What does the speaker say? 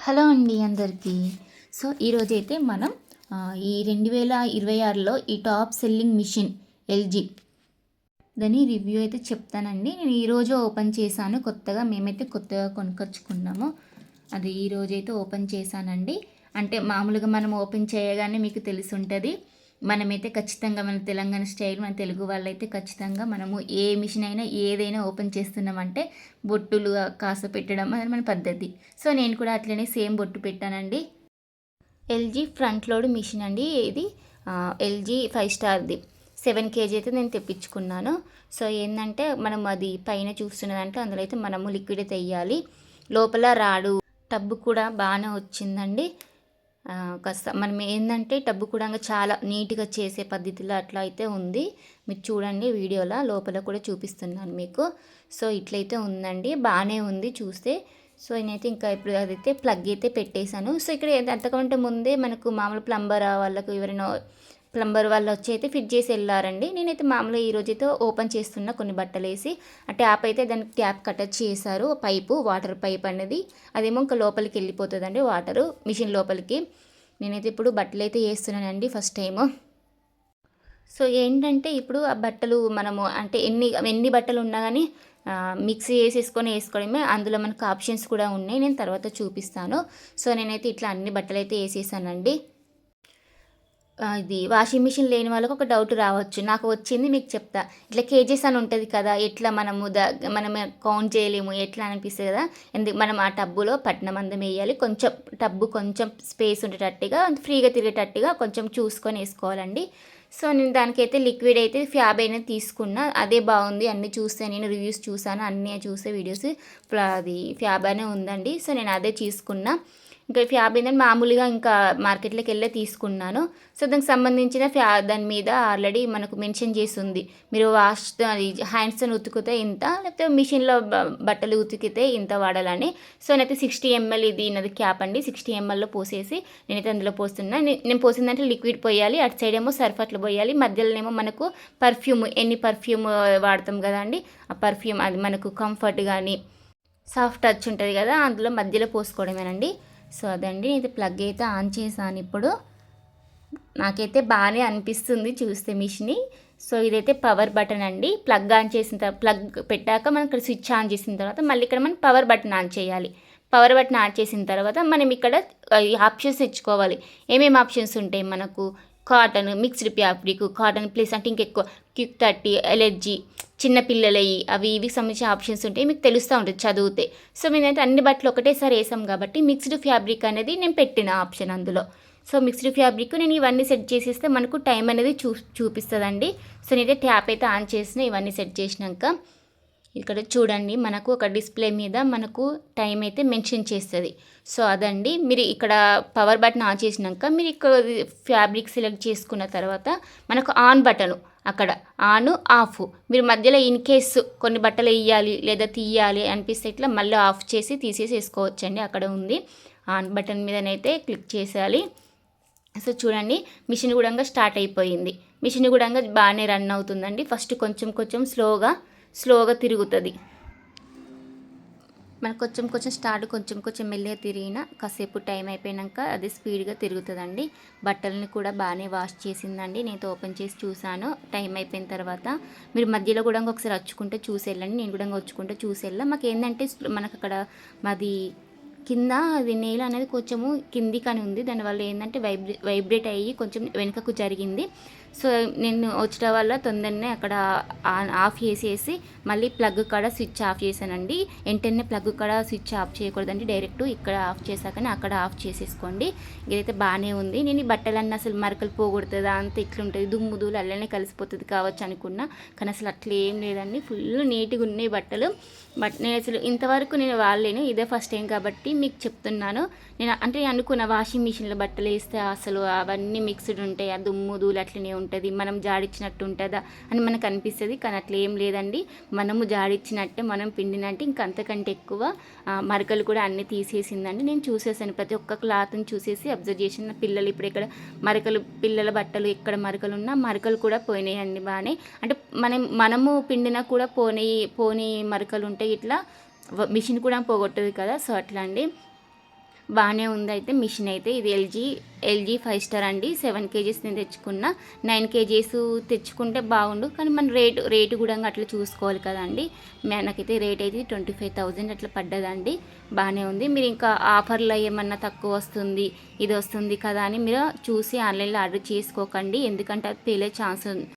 Hello అండి అందరికీ. So ఈరోజైతే మనం ఈ 2026లో ఈ టాప్ సెల్లింగ్ మిషన్ ఎల్జీ దాని రివ్యూ అయితే చెప్తానండి. నేను ఈరోజు ఓపెన్ చేశాను. మేమైతే కొత్తగా కొనుక్కొచ్చుకున్నాము. అది ఈరోజైతే ఓపెన్ చేశానండి. అంటే మామూలుగా మనం ఓపెన్ చేయగానే మీకు తెలిసి ఉంటుంది. మనమైతే ఖచ్చితంగా మన తెలంగాణ స్టైల్, మన తెలుగు వాళ్ళైతే ఖచ్చితంగా మనము ఏ మిషన్ అయినా ఏదైనా ఓపెన్ చేస్తున్నామంటే బొట్టులు కాస పెట్టడం అది మన పద్ధతి. సో నేను కూడా అట్లనే సేమ్ బొట్టు పెట్టానండి. ఎల్జీ ఫ్రంట్ లోడ్ మిషన్ అండి ఇది. ఎల్జీ 5 స్టార్ది 7 కేజీ అయితే నేను తెప్పించుకున్నాను. సో ఏంటంటే మనం అది పైన చూస్తున్నదంటే అందులో అయితే మనము లిక్విడ్ అయితే వేయాలి. లోపల రాడు టబ్బు కూడా బాగానే వచ్చిందండి. కాస్త మనం ఏంటంటే టబ్బు కూడా చాలా నీట్గా చేసే పద్ధతిలో అట్లా అయితే ఉంది. మీరు చూడండి వీడియోలో లోపల కూడా చూపిస్తున్నాను మీకు. సో ఇట్లయితే ఉందండి, బాగానే ఉంది చూస్తే. సో నేనైతే ఇంకా ఇప్పుడు అదైతే ప్లగ్ అయితే పెట్టేశాను. సో ఇక్కడ అంతకంటే ముందే మనకు మామూలు ప్లంబర్ వాళ్ళకు ఎవరైనా ప్లంబర్ వాళ్ళు వచ్చి అయితే ఫిట్ చేసి వెళ్ళారండి. నేనైతే మామూలుగా ఈరోజైతే ఓపెన్ చేస్తున్నా కొన్ని బట్టలు వేసి. ఆ ట్యాప్ అయితే దానికి ట్యాప్ అటాచ్ చేశారు, పైపు వాటర్ పైప్ అనేది. అదేమో ఇంకా లోపలికి వెళ్ళిపోతుందండి వాటరు మిషన్ లోపలికి. నేనైతే ఇప్పుడు బట్టలు అయితే వేస్తున్నానండి ఫస్ట్ టైము. సో ఏంటంటే ఇప్పుడు ఆ బట్టలు మనము అంటే ఎన్ని బట్టలు ఉన్నా కానీ మిక్సీ వేసుకోవడమే. అందులో మనకు ఆప్షన్స్ కూడా ఉన్నాయి, నేను తర్వాత చూపిస్తాను. సో నేనైతే ఇట్లా అన్ని బట్టలు అయితే వేసేసానండి. ఇది వాషింగ్ మిషన్ లేని వాళ్ళకు ఒక డౌట్ రావచ్చు, నాకు వచ్చింది మీకు చెప్తా. ఇట్లా కేజెస్ అని ఉంటుంది కదా, ఎట్లా మనం కౌంట్ చేయలేము ఎట్లా అనిపిస్తుంది కదా. మనం ఆ టబ్బులో పట్టినమందం వేయాలి. కొంచెం స్పేస్ ఉండేటట్టుగా ఫ్రీగా తిరిగేటట్టుగా కొంచెం చూసుకొని వేసుకోవాలండి. సో నేను దానికైతే లిక్విడ్ అయితే ఫ్యాబ్ అయినా తీసుకున్నా, అదే బాగుంది. అన్నీ చూస్తే నేను రివ్యూస్ చూసాను, అన్నీ చూసే వీడియోస్ అది ఫ్యాబ్ అనే ఉందండి. సో నేను అదే తీసుకున్నా. ఇంకా ఫ్యాబ్ ఏంటంటే మామూలుగా ఇంకా మార్కెట్లోకి వెళ్ళే తీసుకున్నాను. సో దానికి సంబంధించిన దాని మీద ఆల్రెడీ మనకు మెన్షన్ చేసి ఉంది. మీరు హ్యాండ్స్తో ఉతికితే ఇంత, లేకపోతే మిషన్లో బట్టలు ఉతికితే ఇంత వాడాలని. సో నేనైతే 60 ml ఇది నాది క్యాప్ అండి. 60 mlలో పోసేసి నేనైతే అందులో పోస్తున్నా. నేను పోసిందంటే లిక్విడ్ పోయాలి, అటు సైడ్ ఏమో సర్ఫ్ అట్లా పోయాలి, మధ్యలోనేమో మనకు ఎన్ని పర్ఫ్యూమ్ వాడతాం కదా అండి, ఆ పర్ఫ్యూమ్ అది మనకు కంఫర్ట్ కానీ సాఫ్ట్ టచ్ ఉంటుంది కదా, అందులో మధ్యలో పోసుకోవడమేనండి. సో అదండి, నేను ప్లగ్ అయితే ఆన్ చేశాను ఇప్పుడు. నాకైతే బాగానే అనిపిస్తుంది చూస్తే మిషన్ని. సో ఇదైతే పవర్ బటన్ అండి. ప్లగ్ ఆన్ చేసిన తర్వాత ప్లగ్ పెట్టాక మనం ఇక్కడ స్విచ్ ఆన్ చేసిన తర్వాత మళ్ళీ ఇక్కడ మనం పవర్ బటన్ ఆన్ చేయాలి. పవర్ బటన్ ఆన్ చేసిన తర్వాత మనం ఇక్కడ ఆప్షన్స్ తెచ్చుకోవాలి. ఏమేమి ఆప్షన్స్ ఉంటాయి మనకు, cotton, mixed fabric, cotton plus అంటే ఇంకెక్కువ క్విక్ 30, ఎలర్జీ, చిన్నపిల్లలవి అవి ఇవి సంబంధించిన ఆప్షన్స్ ఉంటాయి, మీకు తెలుస్తూ ఉంటుంది చదివితే. సో మేమైతే అన్ని బట్టలు ఒకటేసారి వేసాం కాబట్టి మిక్స్డ్ ఫ్యాబ్రిక్ అనేది నేను పెట్టిన ఆప్షన్ అందులో. సో మిక్స్డ్ ఫ్యాబ్రిక్ నేను ఇవన్నీ సెట్ చేసేస్తే మనకు టైం అనేది చూపిస్తుందండి. సో నేనైతే ట్యాప్ అయితే ఆన్ చేసిన ఇవన్నీ సెట్ చేసినాక. ఇక్కడ చూడండి మనకు ఒక డిస్ప్లే మీద మనకు టైం అయితే మెన్షన్ చేస్తుంది. సో అదండి, మీరు ఇక్కడ పవర్ బటన్ ఆన్ చేసినాక మీరు ఇక్కడ ఫ్యాబ్రిక్ సెలెక్ట్ చేసుకున్న తర్వాత మనకు ఆన్ బటను అక్కడ ఆన్ ఆఫ్, మీరు మధ్యలో ఇన్ కేసు కొన్ని బట్టలు వేయాలి లేదా తీయాలి అనిపిస్తే ఇట్లా మళ్ళీ ఆఫ్ చేసి తీసేసి వేసుకోవచ్చండి. అక్కడ ఉంది ఆన్ బటన్ మీదనైతే క్లిక్ చేసేయాలి. సో చూడండి మిషన్ కూడా స్టార్ట్ అయిపోయింది. మిషన్ కూడా బాగానే రన్ అవుతుందండి. ఫస్ట్ కొంచెం స్లోగా తిరుగుతుంది. మనకు కొంచెం స్టార్ట్ కొంచెం మెల్లిగా తిరిగినా కాసేపు టైం అయిపోయాక అది స్పీడ్గా తిరుగుతుందండి. బట్టలని కూడా బాగానే వాష్ చేసిందండి. నేను ఓపెన్ చేసి చూసాను టైం అయిపోయిన తర్వాత. మీరు మధ్యలో కూడా ఒకసారి వచ్చుకుంటే చూసి వెళ్ళండి. నేను కూడా వచ్చుకుంటే చూసి వెళ్ళాం. మాకు ఏంటంటే మనకు అక్కడ మాది కింద అది నేల అనేది కొంచెము కిందికని ఉంది, దానివల్ల ఏంటంటే వైబ్రేట్ అయ్యి కొంచెం వెనుకకు జరిగింది. సో నేను వచ్చడం వల్ల తొందరనే అక్కడ ఆఫ్ చేసేసి మళ్ళీ ప్లగ్ కాడ స్విచ్ ఆఫ్ చేశానండి. వెంటనే ప్లగ్ కాడ స్విచ్ ఆఫ్ చేయకూడదండి, డైరెక్ట్ ఇక్కడ ఆఫ్ చేశాకనే అక్కడ ఆఫ్ చేసేసుకోండి. ఇదైతే బాగానే ఉంది. నేను ఈ బట్టలన్నీ అసలు మరకలు పోగొడుతుందా అంత ఇట్లుంటుంది, దుమ్ము అల్లనే కలిసిపోతుంది కావచ్చు అనుకున్నా, కానీ అసలు అట్లా ఏం లేదండి. ఫుల్ నీట్గా ఉన్నాయి బట్టలు. బట్ నేను అసలు ఇంతవరకు నేను వాడలేను, ఇదే ఫస్ట్ టైం కాబట్టి మీకు చెప్తున్నాను. నేను అనుకున్న వాషింగ్ మిషన్లో బట్టలు వేస్తే అసలు అవన్నీ మిక్స్డ్ ఉంటాయి, ఆ దుమ్ము అట్లనే ఉంటుంది, మనం జాడిచ్చినట్టు ఉంటుందా అని మనకు అనిపిస్తుంది. కానీ అట్లా ఏం లేదండి, మనము జాడిచ్చినట్టే మనం పిండినట్టే ఇంకా అంతకంటే ఎక్కువ మరకలు కూడా అన్నీ తీసేసిందండి. నేను చూసేసాను, ప్రతి ఒక్క క్లాత్ని చూసేసి అబ్జర్వ్ చేసిన. పిల్లలు ఇప్పుడు ఇక్కడ పిల్లల బట్టలు ఎక్కడ మరకలు ఉన్నా మరకలు కూడా పోయినాయండి బాగానే. అంటే మనము పిండినా కూడా పోనీ మరకలు ఉంటాయి, ఇట్లా మిషన్ కూడా పోగొట్టదు కదా. సో అట్లా అండి. బాగానే ఉంది అయితే మిషన్ అయితే. ఇది ఎల్జీ 5 స్టార్ అండి. 7 కేజీస్ నేను తెచ్చుకున్న. 9 కేజీస్ తెచ్చుకుంటే బాగుండు, కానీ మన రేటు కూడా అట్లా చూసుకోవాలి కదండి. నాకైతే రేట్ అయితే 25,000 అట్లా పడ్డదండి. బాగానే ఉంది. మీరు ఇంకా ఆఫర్లో ఏమన్నా తక్కువ వస్తుంది, ఇది వస్తుంది కదా అని మీరు చూసి ఆన్లైన్లో ఆర్డర్ చేసుకోకండి, ఎందుకంటే అది పేలే ఛాన్స్ ఉంది.